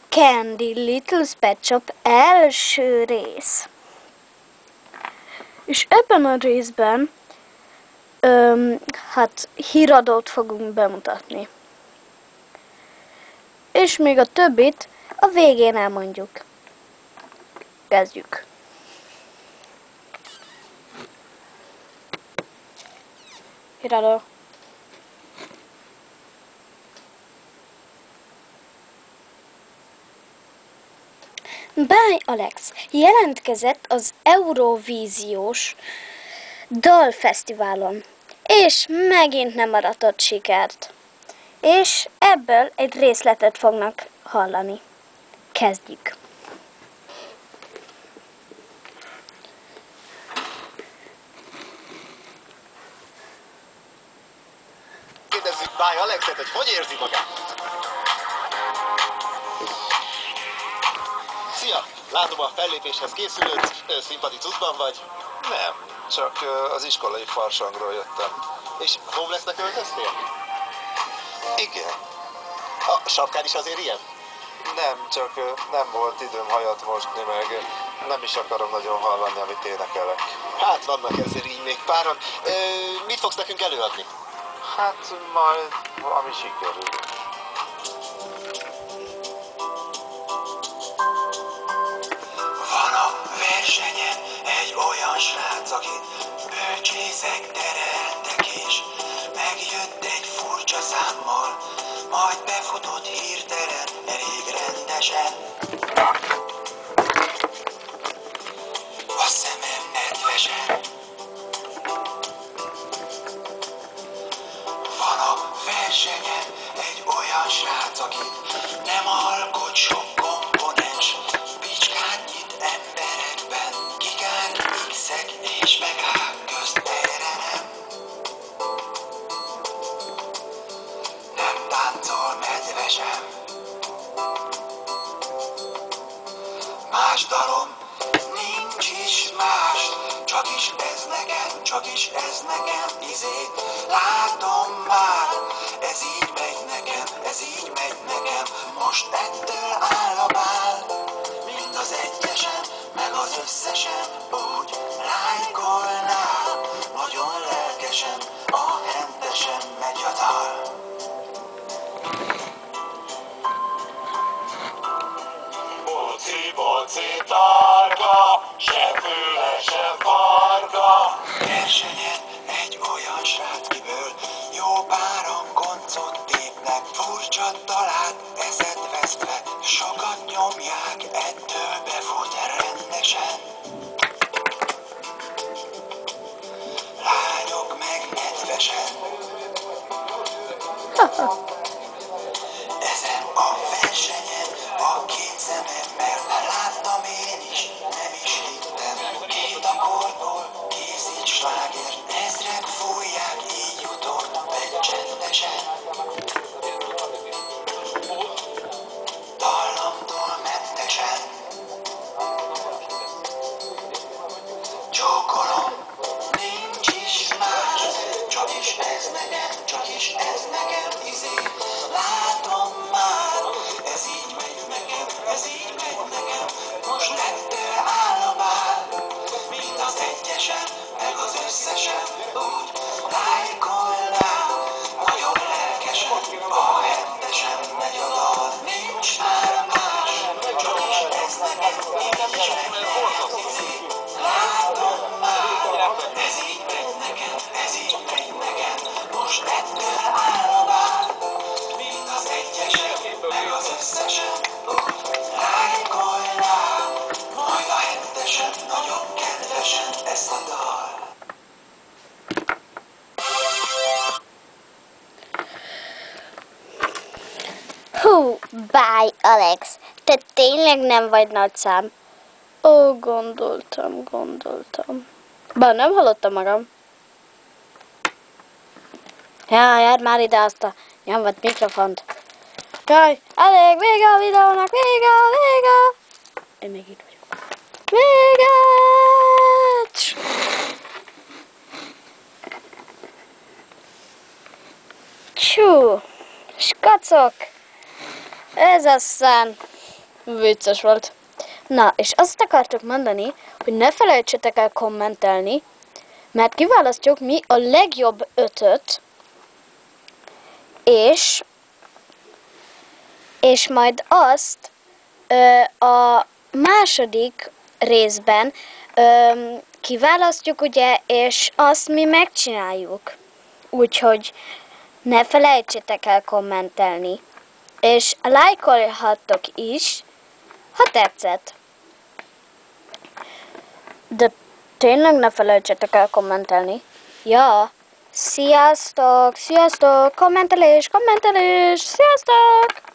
Candy Little Pet Shop első rész. És ebben a részben hát híradót fogunk bemutatni. És még a többit a végén elmondjuk. Kezdjük. Híradó. Báj Alex jelentkezett az Eurovíziós dalfesztiválon, és megint nem aratott sikert. És ebből egy részletet fognak hallani. Kezdjük. Kérdezzük Báj Alexet, hogy érzi magát. Szia! Látom, a fellépéshez készülődsz, szimpaticuszban vagy? Nem, csak az iskolai farsangról jöttem. És homelessnek öltöztél? Igen. A sapkád is azért ilyen? Nem, csak nem volt időm hajat mosni, meg nem is akarom nagyon hallani, amit énekelek. Hát vannak ezzel így még páran. Mit fogsz nekünk előadni? Hát majd ami sikerül. Van a versenyen egy olyan srác, akit bölcsészek tereltek, és megjött egy furcsa számmal, majd befutott hirtelen, elég rendesen. A szemem nedvesen. Van a versenyen egy olyan srác, akit nem alkot sok komponens, bicskát nyit emberekben, gigán, x-ek és megák közt erre nem táncol medvesen. Más dalom nincs is más, csak is ez nekem, csak is ez nekem, látom már, ez így megy nekem, ez így megy nekem, most ettől áll a bál, mind az egyesen, meg az összesen, úgy lájkolnál, nagyon lelkesen, a hentesen megy a dal. Boci, boci, tarka, se füle, se farka. Versenyen egy olyan srác, kiből jó páran koncot tépnek, furcsa talált eszet vesztve, sokat nyomják, ettől befut rendesen. Lányok meg nedvesen. Ezen a versenyen a két szememmel láttam én is, nem is hittem. Két akkordból készít sláger, ezrek fújják, így jutott be csendesen. Dallamtól mentesen. Csókolom, nincs is más, csak is ez nekem, csak is ez nekem, látom már, ez így megy nekem, ez így megy nekem, most ettől áll a bál, mind az egyesen, meg az összesen, úgy lájkolnál, nagyon lelkesen, a hentesen megy a dal, nincs már más, csak is ez nekem, így is megy nekem, látom már, ez így megy nekem, ez így megy nekem, most ettől áll a bál, mind az egyesen, meg az összesen, úgy lájkolnál, majd a hentesen, nagyon kedvesen ezt a dal. Hú, Báj Alex, te tényleg nem vagy nagyszám. Ó, gondoltam. Bár nem hallottam magam. Jaj, már ide azt a nyomvat mikrofont. Jaj, elég, vége a videónak, vége! Én még itt vagyok. Vége! Csú, skacok! Ez aztán Vicces volt. Na, és azt akartok mondani, hogy ne felejtsetek el kommentelni, mert kiválasztjuk mi a legjobb 5-öt, és majd azt a második részben kiválasztjuk, ugye, és azt mi megcsináljuk. Úgyhogy ne felejtsetek el kommentelni, és lájkolhattok is, ha tetszett. De tényleg ne felejtsetek el kommentelni. Ja, sziasztok, sziasztok, kommentelés, sziasztok!